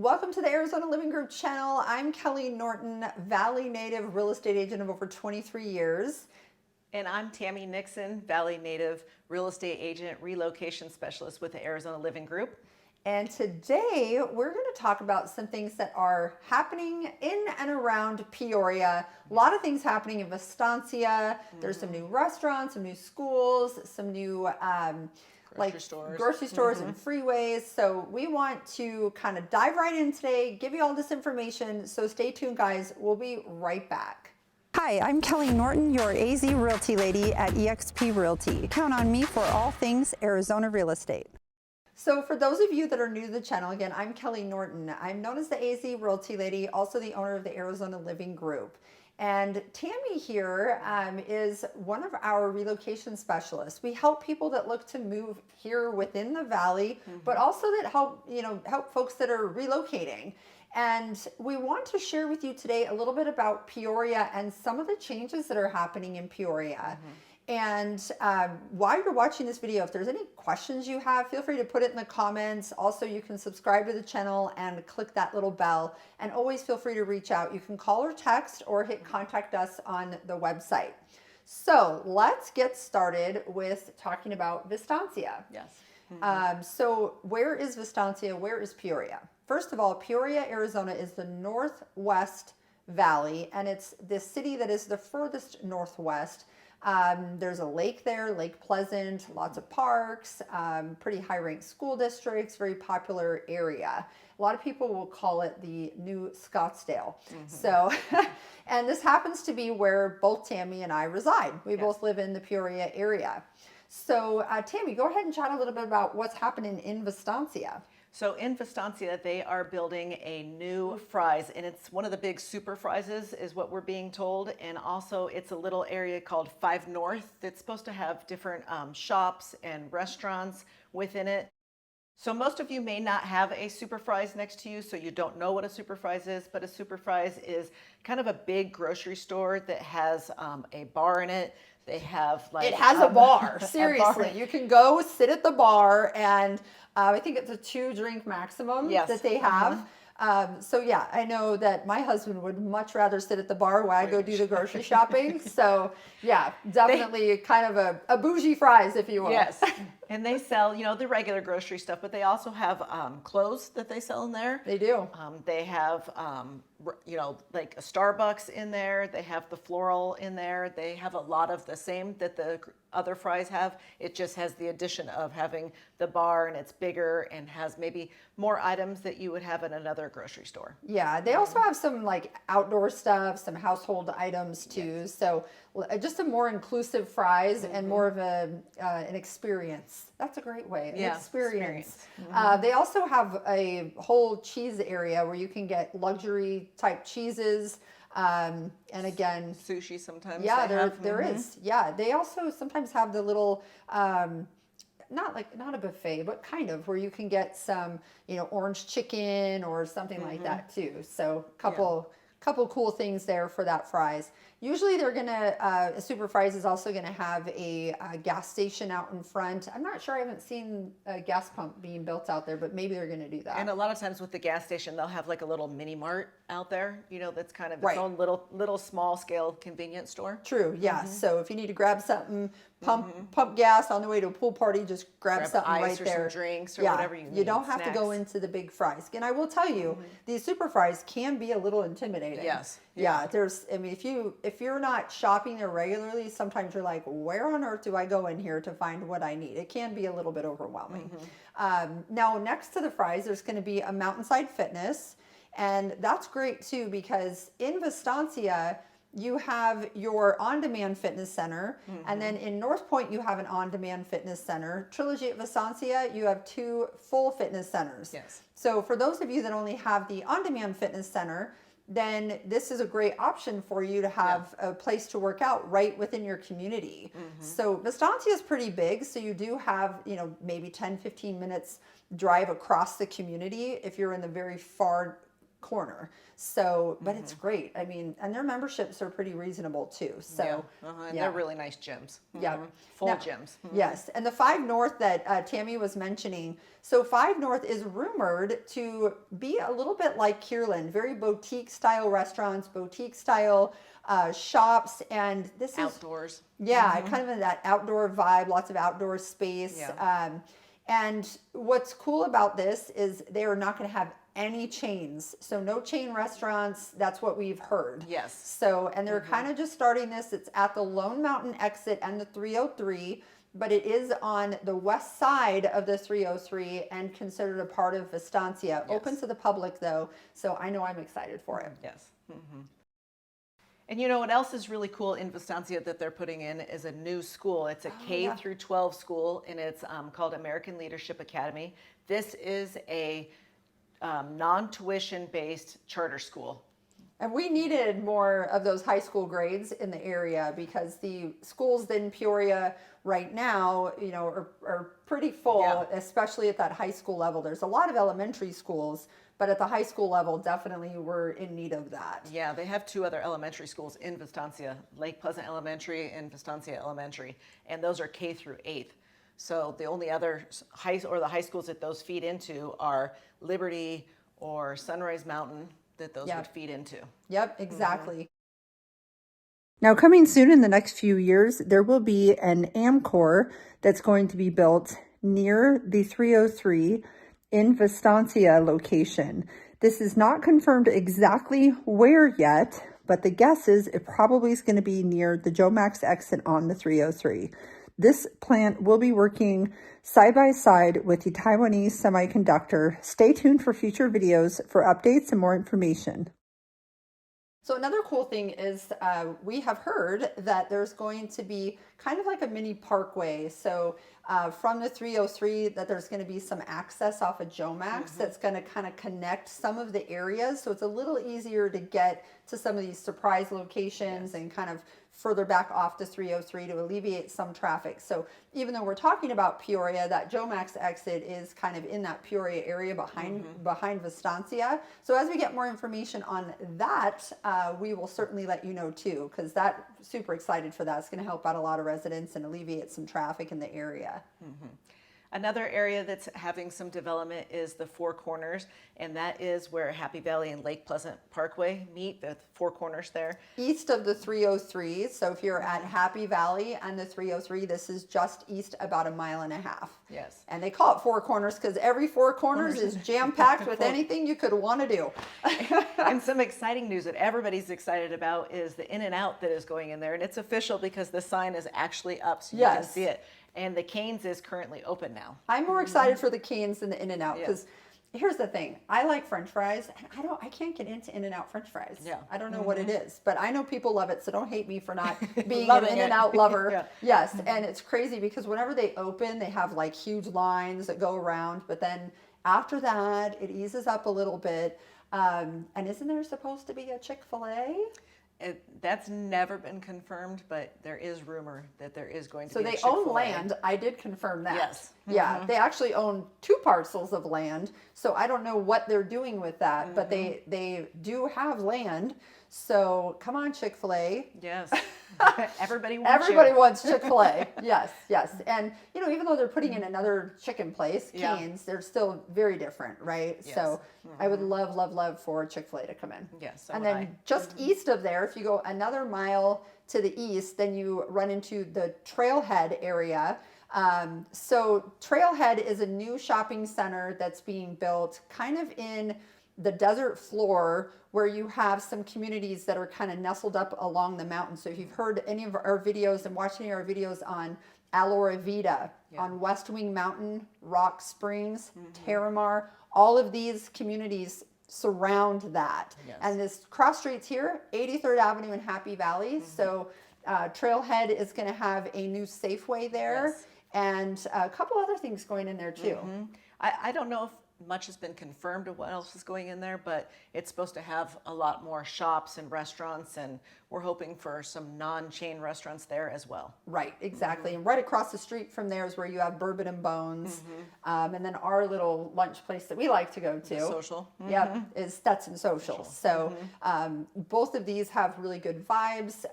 Welcome to the Arizona Living Group channel. I'm Kelley Norton, Valley native real estate agent of over 23 years. And I'm Tammi Nixon, Valley native real estate agent, relocation specialist with the Arizona Living Group. And today we're going to talk about some things that are happening in and around Peoria. A lot of things happening in Vistancia. There's some new restaurants, some new schools, some new grocery stores and freeways. So we want to kind of dive right in today, give you all this information. So stay tuned, guys. We'll be right back. Hi, I'm Kelley Norton, your AZ Realty lady at EXP Realty. Count on me for all things Arizona real estate. So for those of you that are new to the channel, again, I'm Kelley Norton. I'm known as the AZ Realty lady, also the owner of the Arizona Living Group. And Tammi here is one of our relocation specialists. We help people that look to move here within the valley, but also that help folks that are relocating. And we want to share with you today a little bit about Peoria and some of the changes that are happening in Peoria. And while you're watching this video, if there's any questions you have, feel free to put it in the comments. Also, you can subscribe to the channel and click that little bell. And always feel free to reach out. You can call or text or hit contact us on the website. So let's get started with talking about Vistancia. Yes. So where is Vistancia? Where is Peoria? First of all, Peoria, Arizona is the Northwest Valley, and it's the city that is the furthest northwest. There's a lake there, Lake Pleasant, lots of parks, pretty high-ranked school districts, very popular area. A lot of people will call it the new Scottsdale. So, and this happens to be where both Tammi and I reside. We both live in the Peoria area. So, Tammi, go ahead and chat a little bit about what's happening in Vistancia. So in Vistancia, they are building a new Fry's, and it's one of the big super Fry's is what we're being told. And also it's a little area called 5 North that's supposed to have different shops and restaurants within it. So most of you may not have a super Fry's next to you, so you don't know what a super Fry's is, but a super Fry's is kind of a big grocery store that has a bar in it. They have like it has a bar. a Seriously, bar. you can go sit at the bar, and I think it's a 2-drink maximum that they have. So yeah, I know that my husband would much rather sit at the bar while I go do the grocery shopping. So yeah, definitely kind of a bougie Fry's, if you will. Yes, and they sell, the regular grocery stuff, but they also have clothes that they sell in there. They do. They have, like a Starbucks in there. They have the floral in there. They have a lot of the same that the other Fry's have. It just has the addition of having the bar, and it's bigger and has maybe more items that you would have in another grocery store. Yeah, they also have some like outdoor stuff, some household items too. So just a more inclusive Fry's and more of an experience. That's a great way. An experience. They also have a whole cheese area where you can get luxury type cheeses. And again, sushi sometimes. Yeah, there is. Yeah, they also sometimes have the little not a buffet, but kind of where you can get some, orange chicken or something like that too. So couple cool things there for that Fry's. Usually they're gonna, a super Fry's is also gonna have a gas station out in front. I'm not sure, I haven't seen a gas pump being built out there, but maybe they're gonna do that. And a lot of times with the gas station, they'll have like a little mini mart out there, that's kind of its own little small scale convenience store. True, yeah. So if you need to grab something, pump gas on the way to a pool party, just grab something ice right or there. Some drinks or whatever you need. You don't have to go into the big Fry's. And I will tell you, these super Fry's can be a little intimidating. Yes. Yeah, if you're not shopping there regularly, sometimes you're like, where on earth do I go in here to find what I need? It can be a little bit overwhelming. Now, next to the Fry's, there's going to be a Mountainside Fitness, and that's great too because in Vistancia, you have your on-demand fitness center, and then in North Point, you have an on-demand fitness center. Trilogy at Vistancia, you have 2 full fitness centers. Yes. So for those of you that only have the on-demand fitness center, then this is a great option for you to have a place to work out right within your community. So Vistancia is pretty big, so you do have, maybe 10, 15 minutes drive across the community if you're in the very far corner. So, but it's great. I mean, and their memberships are pretty reasonable too. So, and they're really nice gyms. Yeah. Full Now, gyms. Yes. And the 5 North that Tammy was mentioning. So 5 North is rumored to be a little bit like Kierland, very boutique style restaurants, boutique style shops. And this Outdoors. is, yeah, kind of in that outdoor vibe, lots of outdoor space. Yeah. And what's cool about this is they are not going to have any chains. So no chain restaurants. That's what we've heard. Yes. So, and they're kind of just starting this. It's at the Lone Mountain exit and the 303, but it is on the west side of the 303 and considered a part of Vistancia. Yes. Open to the public though. So I know I'm excited for it. Yes. And you know what else is really cool in Vistancia that they're putting in is a new school. It's a K through 12 school, and it's called American Leadership Academy. This is a non-tuition based charter school. And we needed more of those high school grades in the area because the schools in Peoria right now, you know, are pretty full, especially at that high school level. There's a lot of elementary schools, but at the high school level, definitely we're in need of that. Yeah, they have 2 other elementary schools in Vistancia, Lake Pleasant Elementary and Vistancia Elementary, and those are K through 8th. So the only other high schools that those feed into are Liberty or Sunrise Mountain that those would feed into. Yep, exactly. Now, coming soon in the next few years, there will be an AmCor that's going to be built near the 303 in Vistancia location. This is not confirmed exactly where yet, but the guess is it probably is going to be near the Joe Max exit on the 303. This plant will be working side by side with the Taiwanese semiconductor. Stay tuned for future videos for updates and more information. So another cool thing is we have heard that there's going to be kind of like a mini parkway. So from the 303 that there's going to be some access off of Joe Max that's going to kind of connect some of the areas. So it's a little easier to get to some of these surprise locations and kind of further back off the 303 to alleviate some traffic. So even though we're talking about Peoria, that Joe Max exit is kind of in that Peoria area behind Vistancia. So as we get more information on that, we will certainly let you know too, because that super excited for that. It's going to help out a lot of residents and alleviate some traffic in the area. Another area that's having some development is the Four Corners, and that is where Happy Valley and Lake Pleasant Parkway meet, the Four Corners there. East of the 303, so if you're at Happy Valley and the 303, this is just east about 1.5 miles. Yes. And they call it Four Corners because every Four Corners is jam-packed with anything you could want to do. And some exciting news that everybody's excited about is the In-N-Out that is going in there, and it's official because the sign is actually up so you can see it. And the Cane's is currently open now. I'm more excited for the Cane's than the In-N-Out because here's the thing. I like French fries and I can't get into In-N-Out French fries. Yeah. I don't know what it is, but I know people love it, so don't hate me for not being an In-N-Out lover. Yes, and it's crazy because whenever they open, they have like huge lines that go around, but then after that, it eases up a little bit. And isn't there supposed to be a Chick-fil-A? That's never been confirmed, but there is rumor that there is going to be a So they Chick-fil-A. own land. I did confirm that. Yes. Yeah, they actually own 2 parcels of land. So I don't know what they're doing with that, but they do have land. So come on, Chick-fil-A. Yes. Everybody wants Chick-fil-A. Yes, yes. And, you know, even though they're putting in another chicken place, Cane's, they're still very different, right? Yes. So I would love, love, love for Chick-fil-A to come in. Yes. And then just east of there, if you go another mile to the east, then you run into the Trailhead area. So Trailhead is a new shopping center that's being built kind of in the desert floor where you have some communities that are kind of nestled up along the mountain. So if you've heard any of our videos and watched any of our videos on Alora Vita, on West Wing Mountain, Rock Springs, Terramar, all of these communities surround that. Yes. And this cross streets here, 83rd Avenue and Happy Valley. So Trailhead is going to have a new Safeway there and a couple other things going in there too. I don't know if much has been confirmed of what else is going in there, but it's supposed to have a lot more shops and restaurants, and we're hoping for some non-chain restaurants there as well. Right, exactly. And right across the street from there is where you have Bourbon and Bones. And then our little lunch place that we like to go to. Social. Yep, is Stetson Social. So both of these have really good vibes.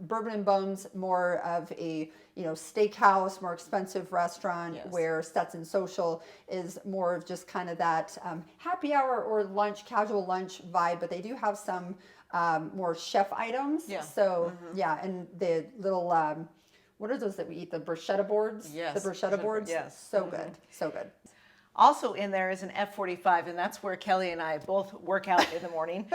Bourbon and Bones, more of a steakhouse, more expensive restaurant, Yes. where Stetson Social is more of just kind of that happy hour or lunch, casual lunch vibe. But they do have some more chef items. Yeah. So yeah, and the little what are those that we eat? The bruschetta boards. Yes. The bruschetta boards. Yes. So good. So good. Also in there is an F45, and that's where Kelley and I both work out in the morning.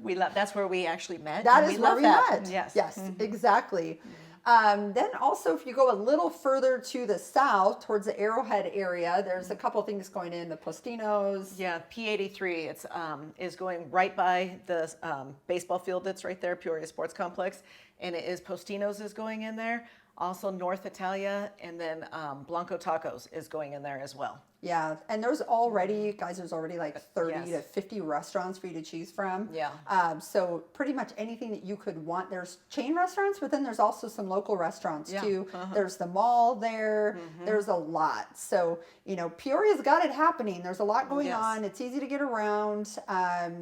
That's where we actually met. That and is where love we that. met. Yes. Yes, exactly. Then also, if you go a little further to the south, towards the Arrowhead area, there's a couple things going in. The Postinos. Yeah, P83. It's is going right by the baseball field that's right there, Peoria Sports Complex, and it is Postino's is going in there. Also North Italia, and then Blanco Tacos is going in there as well. Yeah, and there's already, guys, there's already like 30 Yes. to 50 restaurants for you to choose from. Yeah. So pretty much anything that you could want. There's chain restaurants, but then there's also some local restaurants Yeah. too. There's the mall there. There's a lot. So, Peoria's got it happening. There's a lot going Yes. on. It's easy to get around.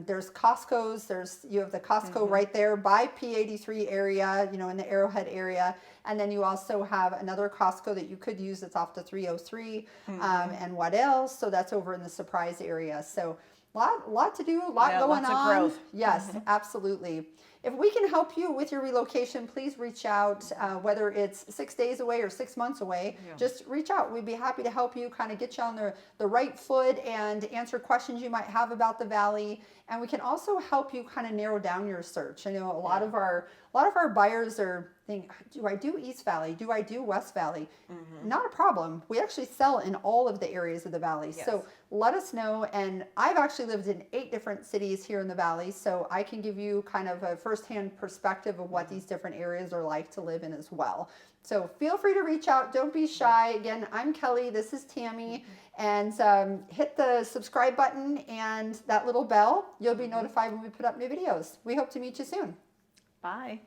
There's Costco's. You have the Costco right there by P83 area, in the Arrowhead area. And then you also have another Costco that you could use that's off the 303. And what else? So that's over in the Surprise area. So lot to do, a lot Yeah, going lots of on. growth. Yes, absolutely. If we can help you with your relocation, please reach out, whether it's 6 days away or 6 months away. Just reach out. We'd be happy to help you, kind of get you on the right foot and answer questions you might have about the Valley. And we can also help you kind of narrow down your search. I know a lot of our buyers are thinking, do I do East Valley? Do I do West Valley? Not a problem. We actually sell in all of the areas of the Valley. Yes. So let us know. And I've actually lived in 8 different cities here in the Valley, so I can give you kind of a firsthand perspective of what these different areas are like to live in as well. So feel free to reach out. Don't be shy. Again, I'm Kelley. This is Tammy. And hit the subscribe button and that little bell. You'll be notified when we put up new videos. We hope to meet you soon. Bye.